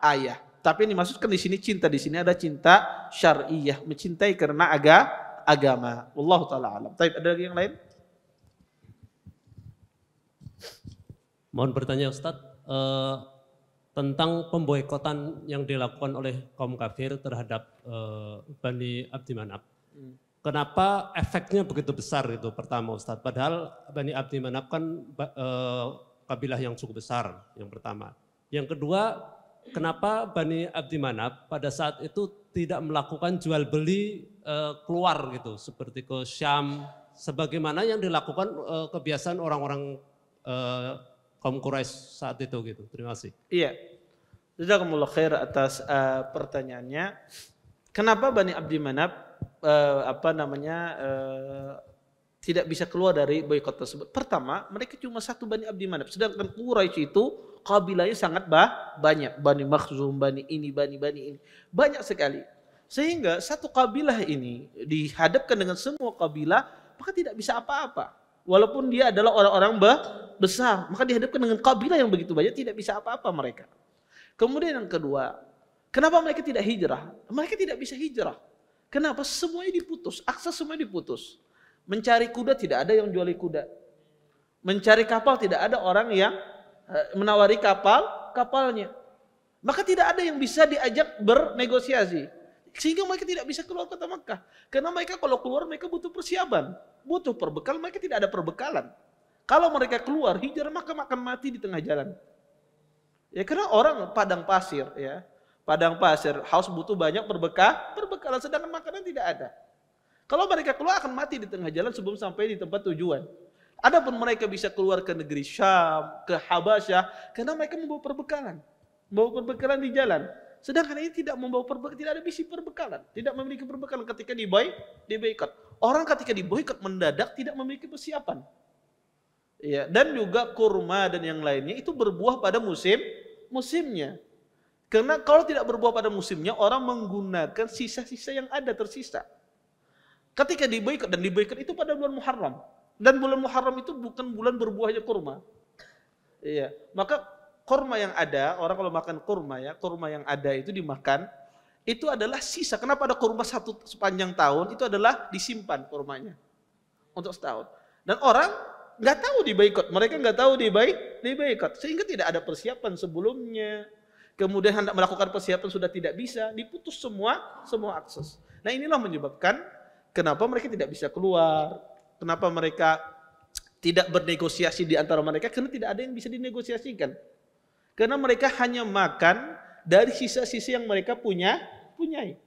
ayah. Tapi yang dimaksudkan di sini cinta, di sini ada cinta syar'iyah, mencintai karena agama. Wallahu taala alam. Baik, ada lagi yang lain? Mohon bertanya Ustadz, tentang pemboikotan yang dilakukan oleh kaum kafir terhadap Bani Abdi Manaf. Kenapa efeknya begitu besar itu pertama Ustadz? Padahal Bani Abdi Manaf kan kabilah yang cukup besar, yang pertama. Yang kedua, kenapa Bani Abdi Manaf pada saat itu tidak melakukan jual beli keluar gitu, seperti ke Syam, sebagaimana yang dilakukan kebiasaan orang-orang kaum Quraisy saat itu gitu. Terima kasih. Iya. Jazakumullah khair atas pertanyaannya. Kenapa Bani Abdi Manaf tidak bisa keluar dari boikot tersebut? Pertama, mereka cuma satu Bani Abdi Manaf, sedangkan Quraisy itu kabilahnya sangat banyak. Bani Makhzum, Bani ini, Bani ini. Banyak sekali. Sehingga satu kabilah ini dihadapkan dengan semua kabilah, maka tidak bisa apa-apa. Walaupun dia adalah orang-orang besar, maka dihadapkan dengan kabilah yang begitu banyak, tidak bisa apa-apa mereka. Kemudian yang kedua, kenapa mereka tidak hijrah? Mereka tidak bisa hijrah. Kenapa? Semuanya diputus, akses semuanya diputus. Mencari kuda tidak ada yang jual kuda. Mencari kapal tidak ada orang yang menawari kapalnya. Maka tidak ada yang bisa diajak bernegosiasi. Sehingga mereka tidak bisa keluar kota Makkah. Karena mereka kalau keluar mereka butuh persiapan. Butuh perbekal, mereka tidak ada perbekalan. Kalau mereka keluar hijrah maka akan mati di tengah jalan. Ya karena orang padang pasir ya. Padang pasir harus butuh banyak perbekalan sedangkan makanan tidak ada. Kalau mereka keluar akan mati di tengah jalan sebelum sampai di tempat tujuan. Adapun mereka bisa keluar ke negeri Syam, ke Habasyah, karena mereka membawa perbekalan. Membawa perbekalan di jalan. Sedangkan ini tidak membawa perbekalan, tidak ada misi perbekalan. Tidak memiliki perbekalan ketika diboikot. Orang ketika diboikot mendadak tidak memiliki persiapan. Ya, dan juga kurma dan yang lainnya itu berbuah pada musimnya. Karena kalau tidak berbuah pada musimnya, orang menggunakan sisa-sisa yang ada tersisa. Ketika diboikot, dan diboikot itu pada bulan Muharram. Dan bulan Muharram itu bukan bulan berbuahnya kurma. Iya, maka kurma yang ada, orang kalau makan kurma ya, kurma yang ada itu dimakan, itu adalah sisa. Kenapa ada kurma satu sepanjang tahun? Itu adalah disimpan kurmanya untuk setahun. Dan orang nggak tahu diboikot, mereka nggak tahu diboikot, sehingga tidak ada persiapan sebelumnya. Kemudian hendak melakukan persiapan sudah tidak bisa, diputus semua akses. Nah inilah menyebabkan kenapa mereka tidak bisa keluar, kenapa mereka tidak bernegosiasi di antara mereka, karena tidak ada yang bisa dinegosiasikan. Karena mereka hanya makan dari sisa-sisa yang mereka punyai.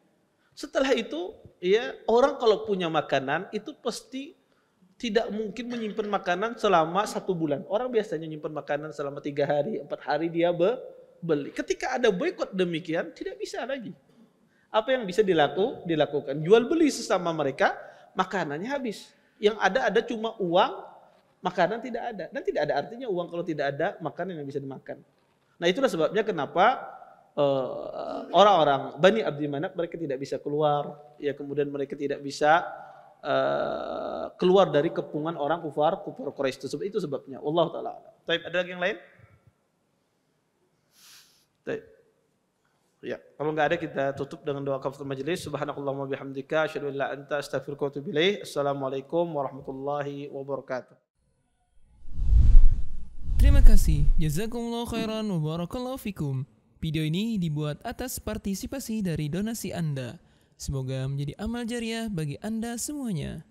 Setelah itu, ya orang kalau punya makanan itu pasti tidak mungkin menyimpan makanan selama 1 bulan. Orang biasanya menyimpan makanan selama 3 hari, 4 hari dia beli. Ketika ada boikot demikian, tidak bisa lagi. Apa yang bisa dilakukan? Jual beli sesama mereka, makanannya habis. Yang ada cuma uang, makanan tidak ada. Dan tidak ada artinya uang kalau tidak ada makanan yang bisa dimakan. Nah itulah sebabnya kenapa orang-orang Bani Abdi Manaf mereka tidak bisa keluar. Ya kemudian mereka tidak bisa keluar dari kepungan orang kufar Quraisy tersebut. Itu sebabnya. Wallahu taala. Baik, ada lagi yang lain? Baik. Ya, kalau enggak ada kita tutup dengan doa kafaratul majelis. Subhanakallahumma bihamdika asyhadu an la ilaha illa anta astaghfiruka wa atubu ilaik. Assalamualaikum warahmatullahi wabarakatuh. Terima kasih. Jazakumullah khairan wa barakallahu fikum. Video ini dibuat atas partisipasi dari donasi Anda. Semoga menjadi amal jariah bagi Anda semuanya.